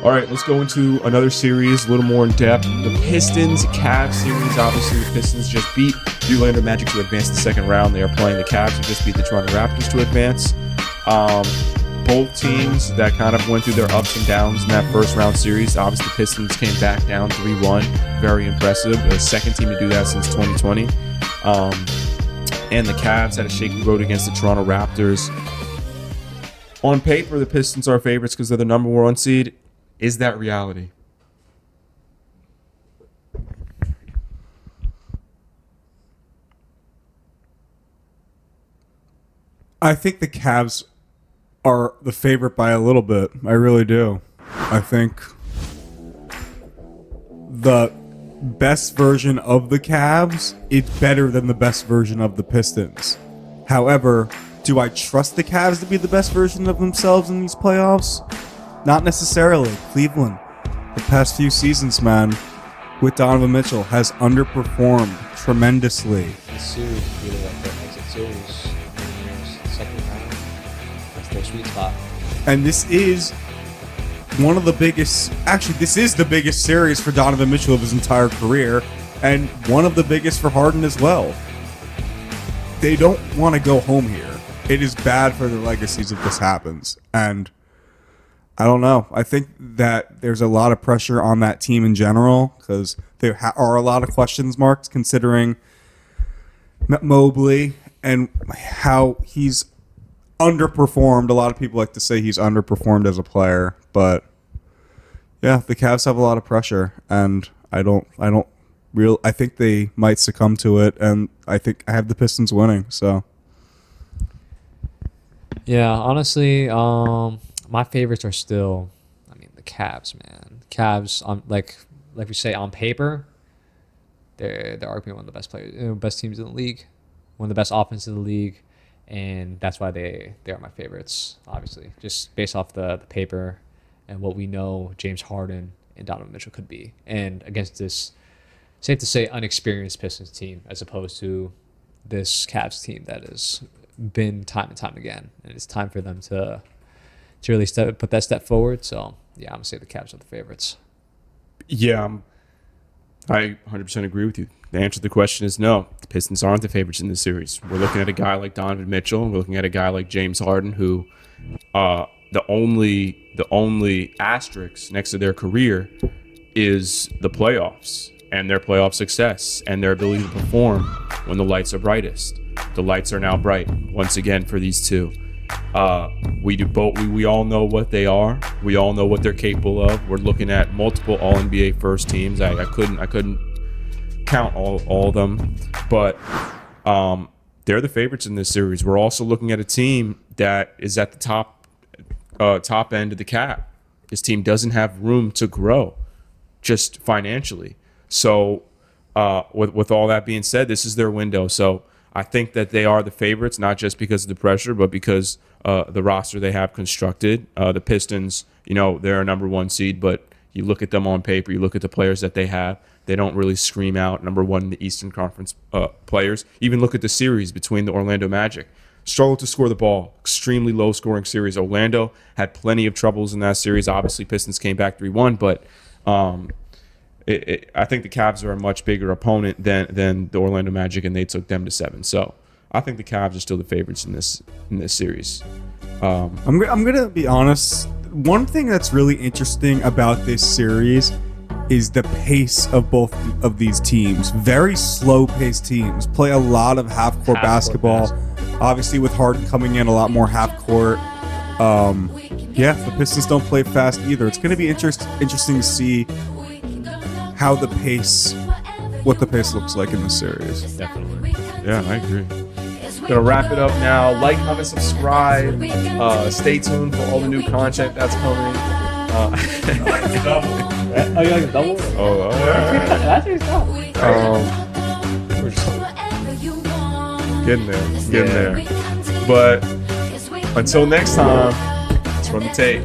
All right, let's go into another series, a little more in depth. The Pistons Cavs series. Obviously, the Pistons just beat the Orlando Magic to advance the second round. They are playing the Cavs, who just beat the Toronto Raptors to advance. Both teams that kind of went through their ups and downs in that first round series. Obviously, the Pistons came back down 3-1. Very impressive. The second team to do that since 2020. And the Cavs had a shaky road against the Toronto Raptors. On paper, the Pistons are favorites because they're the number one seed. Is that reality? I think the Cavs are the favorite by a little bit. I really do. I think the best version of the Cavs is better than the best version of the Pistons. However, do I trust the Cavs to be the best version of themselves in these playoffs? Not necessarily. Cleveland, the past few seasons, man, with Donovan Mitchell, has underperformed tremendously. This series really like their exit series in the second round. That's their sweet spot. And this is one of the biggest, actually, this is the biggest series for Donovan Mitchell of his entire career, and one of the biggest for Harden as well. They don't want to go home here. It is bad for their legacies if this happens. And I don't know. I think that there's a lot of pressure on that team in general because there are a lot of questions marks considering Mobley and how he's underperformed. A lot of people like to say he's underperformed as a player, but yeah, the Cavs have a lot of pressure, and I think they might succumb to it, and I think I have the Pistons winning. So Yeah, honestly, my favorites are still, the Cavs, man. Cavs, like we say, on paper, they're arguably one of the best players, best teams in the league, one of the best offenses in the league, and that's why they are my favorites. Obviously, just based off the paper and what we know James Harden and Donovan Mitchell could be, and against this, safe to say, unexperienced Pistons team, as opposed to this Cavs team that has been time and time again, and it's time for them to really put that step forward. So yeah, I'm gonna say the Cavs are the favorites. Yeah, I 100% agree with you. The answer to the question is no. The Pistons aren't the favorites in this series. We're looking at a guy like Donovan Mitchell. We're looking at a guy like James Harden, who the only asterisk next to their career is the playoffs and their playoff success and their ability to perform when the lights are brightest. The lights are now bright once again for these two. We all know what they are. We all know what they're capable of. We're looking at multiple All-NBA first teams. I couldn't count all of them, but they're the favorites in this series. We're also looking at a team that is at the top end of the cap. This team doesn't have room to grow, just financially. So, with all that being said, this is their window. So I think that they are the favorites, not just because of the pressure, but because the roster they have constructed. The Pistons, they're a number one seed, but you look at them on paper, you look at the players that they have, they don't really scream out number one in the Eastern Conference players. Even look at the series between the Orlando Magic. Struggled to score the ball. Extremely low-scoring series. Orlando had plenty of troubles in that series. Obviously, Pistons came back 3-1, but I think the Cavs are a much bigger opponent than the Orlando Magic, and they took them to 7. So I think the Cavs are still the favorites in this series. I'm gonna be honest. One thing that's really interesting about this series is the pace of both of these teams. Very slow-paced teams play a lot of half-court basketball. Obviously, with Harden coming in, a lot more half-court. The Pistons don't play fast either. It's going to be interesting to see what the pace looks like in this series. Definitely. Yeah, I agree. Gonna wrap it up now. Like, comment, subscribe. Stay tuned for all the new content that's coming. Oh, you like the double? Oh, That's your stuff. we're just getting there. But until next time, let's run the tape.